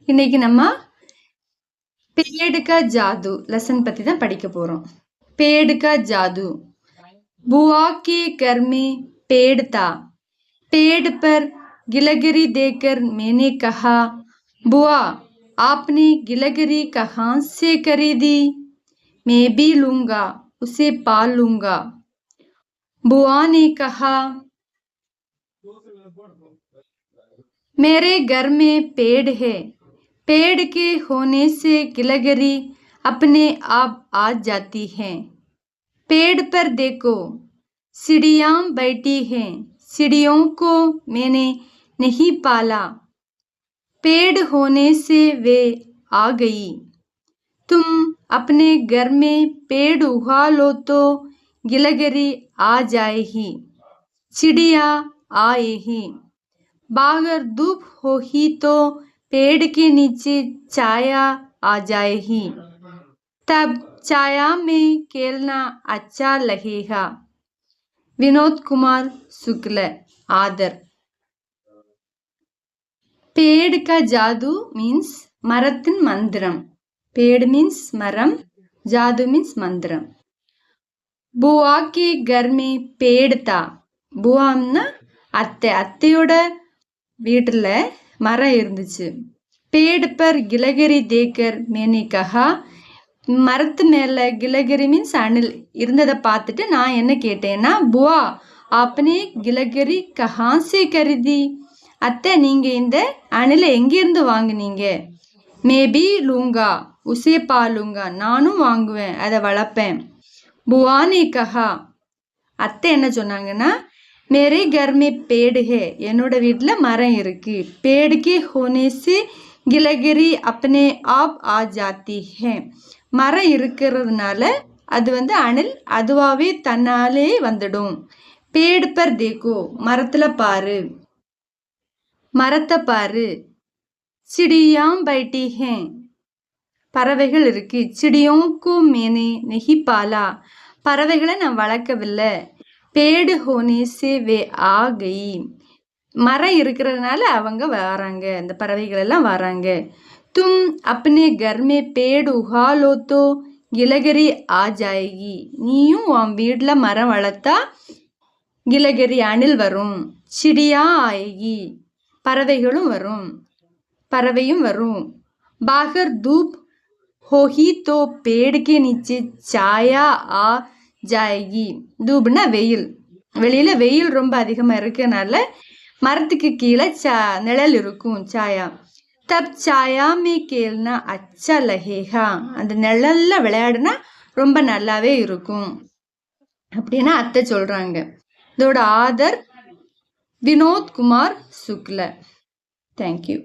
இன்னைக்கு நம்ம पेड़ का जादू लेसन पति தான் படிக்க போறோம். पेड़ का जादू. बुआ के घर में पेड़ था. पेड़ पर गिलहरी देखकर मैंने कहा, बुआ आपने गिलहरी कहाँ से खरीदी? मैं भी लूंगा, उसे पाल लूंगा. बुआ ने कहा, मेरे घर में पेड़ है. पेड़ के होने से गिलहरी अपने आप आ जाती हैं. पेड़ पर देखो, चिड़ियाँ बैठी हैं. चिड़ियों को मैंने नहीं पाला. पेड़ होने से वे आ गई. तुम अपने घर में पेड़ उगा लो तो गिलहरी आ जाएगी, चिड़िया आएगी. बाहर धूप होगी तो पेड़ के नीचे छाया आ जाएगी. तब छाया में खेलना अच्छा लगेगा. विनोद कुमार शुक्ल, आदर. पेड़ का जादू मीन्स मरत्तिन मंत्रम. पेड़ मीन्स मरम, जादू मीन्स मंत्रम. बुआ के घर में पेड़ था. बुआம்னா அத்தையோட வீட்டுல மரம் இருந்துச்சு. पेड़ पर गिलहरी देखकर मैंने कहा, மரத்து மேல गिलहरी மீன்ஸ் அணில் இருந்ததை பார்த்துட்டு நான் என்ன கேட்டேன்னா, बुआ आपने गिलहरी कहाँ से खरीदी? அத்தை நீங்க இந்த அணிலை எங்கிருந்து வாங்குனீங்க? मैं भी लूंगा, उसे पालूंगा. நானும் வாங்குவேன், அதை வளர்ப்பேன். बुआ ने कहा, அத்தை என்ன சொன்னாங்கன்னா, मेरे घर में पेड़ है, என்னோட வீட்டுல மரம் இருக்கு. पेड़ के होने से गिलहरी अपने आप आ जाती है. மரம் இருக்கிறதுனால அது அணில் அதுவாவே தன்னாலே வந்துடும். पेड़ पर देखो, மரத்துல பாரு, மரத்தை பாரு. चिड़ियाँ बैठी हैं, பறவைகள் இருக்கு. चिड़ियों को मैंने नहीं पाला, பறவைகளை நான் வளர்க்கவில்லை. पेड़ होने से वे आ गई, மரம் இருக்கிறதுனால அவங்க வராங்க, அந்த பறவைகள் எல்லாம் வராங்க. तुम अपने घर में पेड़ उगा लो तो गिलहरी आ जाएगी, நீயும் உன் வீட்டுல மரம் வளர்த்தா गिलहरी அணில் வரும். चिड़िया आएगी, பறவைகளும் வரும், பறவையும் வரும். बाहर धूप होगी तो पेड़ के नीचे छाया आ जाएगी. धूपனா வெயில், வெளியில வெயில் ரொம்ப அதிகமா இருக்கனால மரத்துக்கு கீழே நிழல் இருக்கும், சாயா. தப் சாயா மே கேல்னா அச்சா லகேகா, அந்த நிழல்ல விளையாடுனா ரொம்ப நல்லாவே இருக்கும் அப்படின்னா அத்தை சொல்றாங்க. இதோட ஆதர் வினோத் குமார் சுக்ல. தேங்க்யூ.